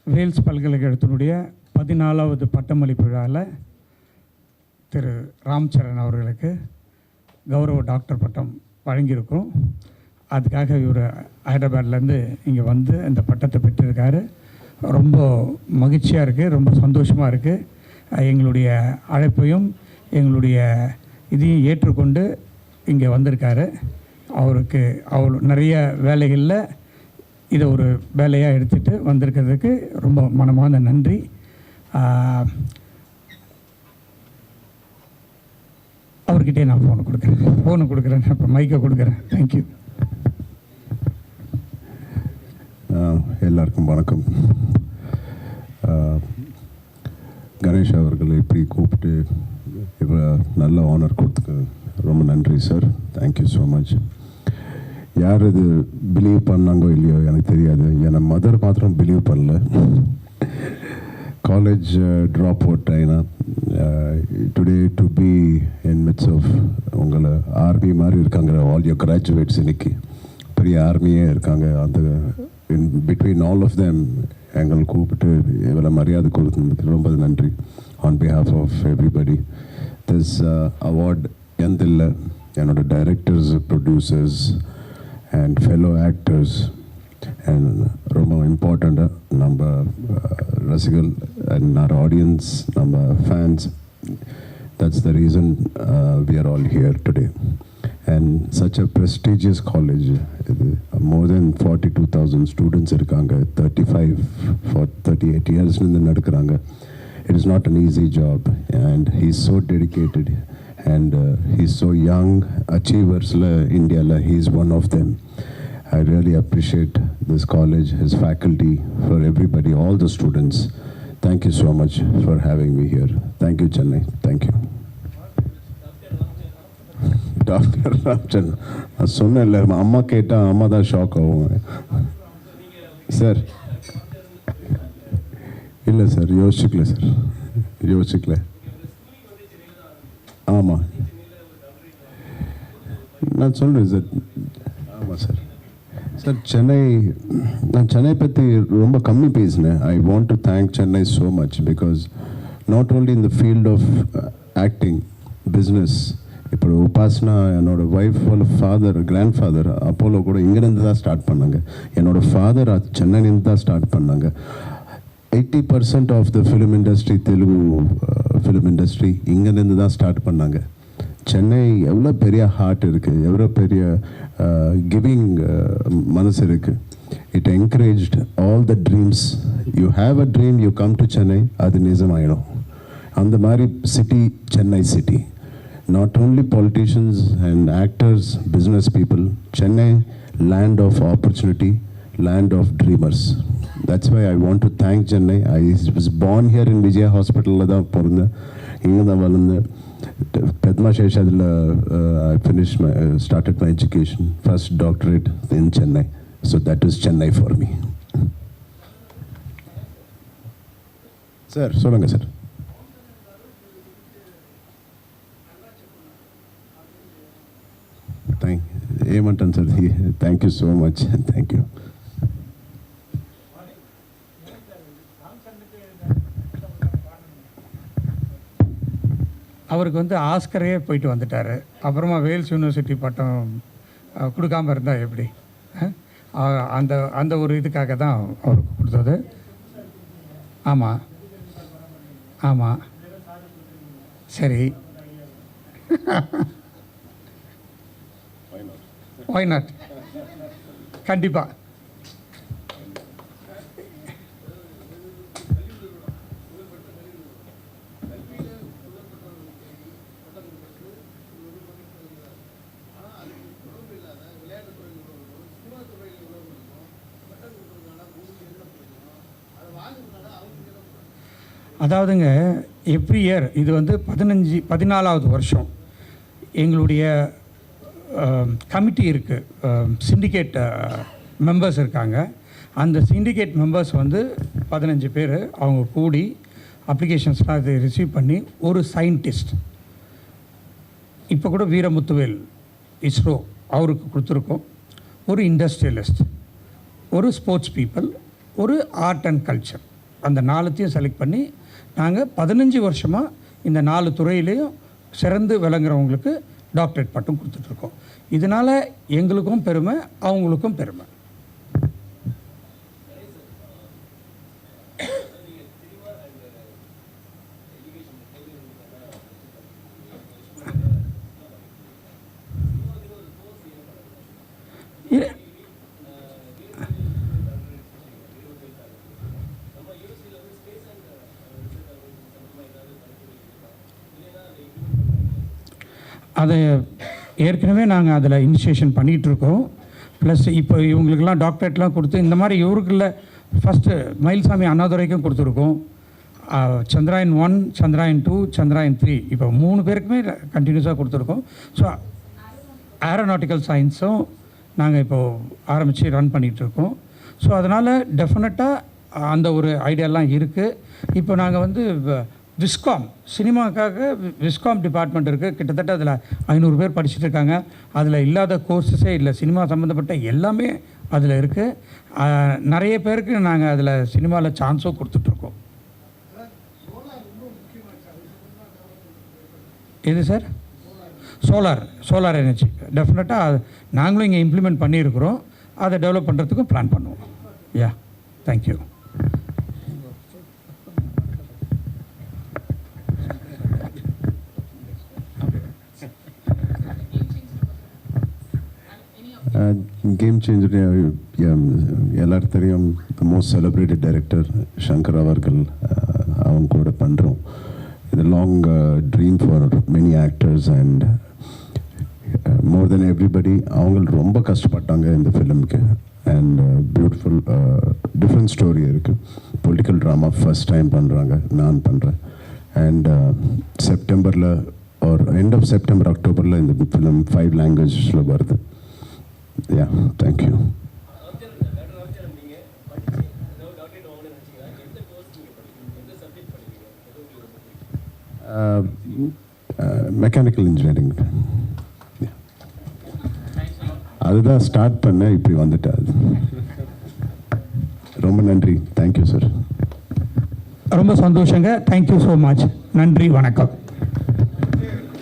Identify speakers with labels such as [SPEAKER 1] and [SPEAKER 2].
[SPEAKER 1] Wales பல்கலைக்கழகத்தினுடைய 14வது பட்டமளிப்பு விழாவில் திரு ராம்சரண் அவர்களுக்கு கௌரவ டாக்டர் பட்டம் வழங்கியிருக்கோம். அதுக்காக இவர் ஹைதராபாத்லேருந்து இங்கே வந்து இந்த பட்டத்தை பெற்றிருக்காரு. ரொம்ப மகிழ்ச்சியாக இருக்குது, ரொம்ப சந்தோஷமாக இருக்குது. எங்களுடைய அழைப்பையும் எங்களுடைய இதையும் ஏற்றுக்கொண்டு இங்கே வந்திருக்காரு. அவருக்கு நிறைய வேலைகளில் இதை ஒரு வேலையாக எடுத்துகிட்டு வந்திருக்கிறதுக்கு ரொம்ப மனமார்ந்த நன்றி. அவர்கிட்டே நான் ஃபோனை கொடுக்குறேன் இப்போ மைக்கை கொடுக்குறேன். தேங்க்யூ.
[SPEAKER 2] எல்லாருக்கும் வணக்கம். கணேஷ் அவர்களை இப்படி கூப்பிட்டு நல்ல ஆனர் கொடுத்துக்கு ரொம்ப நன்றி சார். Thank you so much. யார் இது பிலீவ் பண்ணாங்கோ இல்லையோ எனக்கு தெரியாது. ஏன்னா மதர் மாத்திரம் பிலீவ் பண்ணல. காலேஜ் ட்ராப் அவுட் ஆயினா today to be in midst of உங்களை ஆர்மி மாதிரி இருக்காங்க. ஆல் யோர் கிராஜுவேட்ஸ் இன்னைக்கு பெரிய ஆர்மியே இருக்காங்க. அந்த in between all of them எங்களை கூப்பிட்டு இவ்வளோ மரியாதை கொடுத்ததுக்கு ரொம்ப நன்றி. On behalf of everybody this award எந்தில்லை என்னோட directors, producers and fellow actors and ரொம்ப இம்பார்ட்டண்ட்டாக நம்ம ரசிகர்கள் and our audience, நம்ம fans. That's the reason we are all here today. And such a prestigious college, more than 42,000 students இருக்காங்க. 38 years நடக்கிறாங்க. It is not an easy job and he's so dedicated. And he's so young, achievers India, he's one of them. I really appreciate this college, his faculty, for everybody, all the students. Thank you so much for having me here. Thank you, Chennai. Thank you. Dr. Ramchan. நான் சொன்னேன்ல, அம்மா கேட்டால் அம்மா தான் shock ஆகும் sir. இல்லை sir, யோசிக்கல. ஆமாம், நான் சொல்கிறேன் சார். ஆமாம் சார். நான் சென்னை பற்றி ரொம்ப கம்மி பேசினேன். I want to thank Chennai so much because not only in the field of acting, business. இப்போ உபாசனா என்னோடய ஒய்ஃபோட கிராண்ட் ஃபாதர் அப்போலோ கூட இங்கேருந்து தான் ஸ்டார்ட் பண்ணாங்க. என்னோடய ஃபாதர் சென்னையிலேருந்து தான் ஸ்டார்ட் பண்ணாங்க. 80% of the film industry, Telugu film industry இங்கேருந்து தான் ஸ்டார்ட் பண்ணாங்க. சென்னை எவ்வளோ பெரிய ஹார்ட் இருக்குது, எவ்வளோ பெரிய கிவிங் மனசு இருக்குது. It encouraged all the dreams. You have a dream, you come to Chennai, அது நிஜமாயிடும். அந்த மாதிரி city Chennai city. Not only politicians and actors, business people. Chennai land of opportunity, land of dreamers. That's why I want to thank Chennai. I was born here in Vijaya Hospital. Padma Sheshadilla, I finished started my education, first doctorate in Chennai. So that is Chennai for me. Sir, solanga sir. Thank you so much. Thank you.
[SPEAKER 1] அவருக்கு வந்து ஆஸ்கரே போயிட்டு வந்துட்டார். அப்புறமா Wales university பட்டம் கொடுக்காமல் இருந்தால் எப்படி? அந்த ஒரு இதுக்காக தான் அவருக்கு கொடுத்தது. ஆமாம் சரி. Why not? கண்டிப்பாக. அதாவதுங்க, எவ்ரி இயர் இது வந்து 14வது வருஷம் எங்களுடைய கமிட்டி இருக்குது, சிண்டிகேட் மெம்பர்ஸ் இருக்காங்க. அந்த சிண்டிகேட் மெம்பர்ஸ் வந்து 15 பேர் அவங்க கூடி அப்ளிகேஷன்ஸ்லாம் அதை ரிசீவ் பண்ணி ஒரு சயின்டிஸ்ட், இப்போ கூட வீரமுத்துவேல் இஸ்ரோ அவருக்கு கொடுத்துருக்கோம், ஒரு இண்டஸ்ட்ரியலிஸ்ட், ஒரு ஸ்போர்ட்ஸ் பீப்புள், ஒரு ஆர்ட் அண்ட் கல்ச்சர், அந்த 4த்தையும் செலக்ட் பண்ணி நாங்கள் 15 வருஷமாக இந்த 4 துறையிலையும் சிறந்து விளங்குறவங்களுக்கு டாக்டரேட் பட்டம் கொடுத்துட்ருக்கோம். இதனால் எங்களுக்கும் பெருமை, அவங்களுக்கும் பெருமை. அதை ஏற்கனவே நாங்கள் அதில் இனிஷியேஷன் பண்ணிகிட்ருக்கோம். ப்ளஸ் இப்போ இவங்களுக்கெல்லாம் டாக்டரேட்லாம் கொடுத்து இந்த மாதிரி இவருக்குள்ள ஃபஸ்ட்டு மயில்சாமி அண்ணாதுரைக்கும் கொடுத்துருக்கோம். சந்திராயன் 1, சந்திராயன் 2, சந்திராயன் 3 இப்போ 3 பேருக்குமே கண்டினியூஸாக கொடுத்துருக்கோம். ஸோ ஏரோநாட்டிக்கல் சயின்ஸும் நாங்கள் இப்போது ஆரம்பித்து ரன் பண்ணிகிட்ருக்கோம். ஸோ அதனால் டெஃபினட்டாக அந்த ஒரு ஐடியாலாம் இருக்குது. இப்போ நாங்கள் வந்து விஸ்காம் சினிமாக்காக விஸ்காம் டிபார்ட்மெண்ட் இருக்குது. கிட்டத்தட்ட அதில் 500 பேர் படிச்சுட்டு இருக்காங்க. அதில் இல்லாத கோர்ஸஸே இல்லை. சினிமா சம்மந்தப்பட்ட எல்லாமே அதில் இருக்குது. நிறைய பேருக்கு நாங்கள் அதில் சினிமாவில் சான்ஸும் கொடுத்துட்ருக்கோம். எது சார்? சோலார் எனர்ஜி டெஃபினட்டாக நாங்களும் இங்கே இம்ப்ளிமெண்ட் பண்ணியிருக்கிறோம். அதை டெவலப் பண்ணுறதுக்கும் பிளான் பண்ணுவோம். யா, தேங்க்யூ.
[SPEAKER 2] கேம் சேஞ்சர் எல்லாரும் தெரியும். மோஸ்ட் செலிப்ரேட்டட் டைரக்டர் சங்கர் அவர்கள் அவங்க கூட பண்ணுறோம். இது long dream for many actors and more then everybody. அவங்க ரொம்ப கஷ்டப்பட்டாங்க இந்த ஃபிலிமுக்கு. அண்ட் பியூட்டிஃபுல் டிஃப்ரெண்ட் ஸ்டோரி இருக்குது. பொலிட்டிக்கல் ட்ராமா ஃபஸ்ட் டைம் பண்ணுறாங்க, நான் பண்ணுறேன். அண்ட் செப்டம்பரில் ஒரு எண்ட் ஆஃப் செப்டம்பர் அக்டோபரில் இந்த ஃபிலிம் 5 லாங்குவேஜஸில் வருது. Yeah, thank you. Mechanical engineering. அதுதான் ஸ்டார்ட் பண்ண, இப்படி வந்துட்டா. ரொம்ப நன்றி. Thank you sir.
[SPEAKER 1] ரொம்ப சந்தோஷங்க. Thank you so much. நன்றி, வணக்கம்.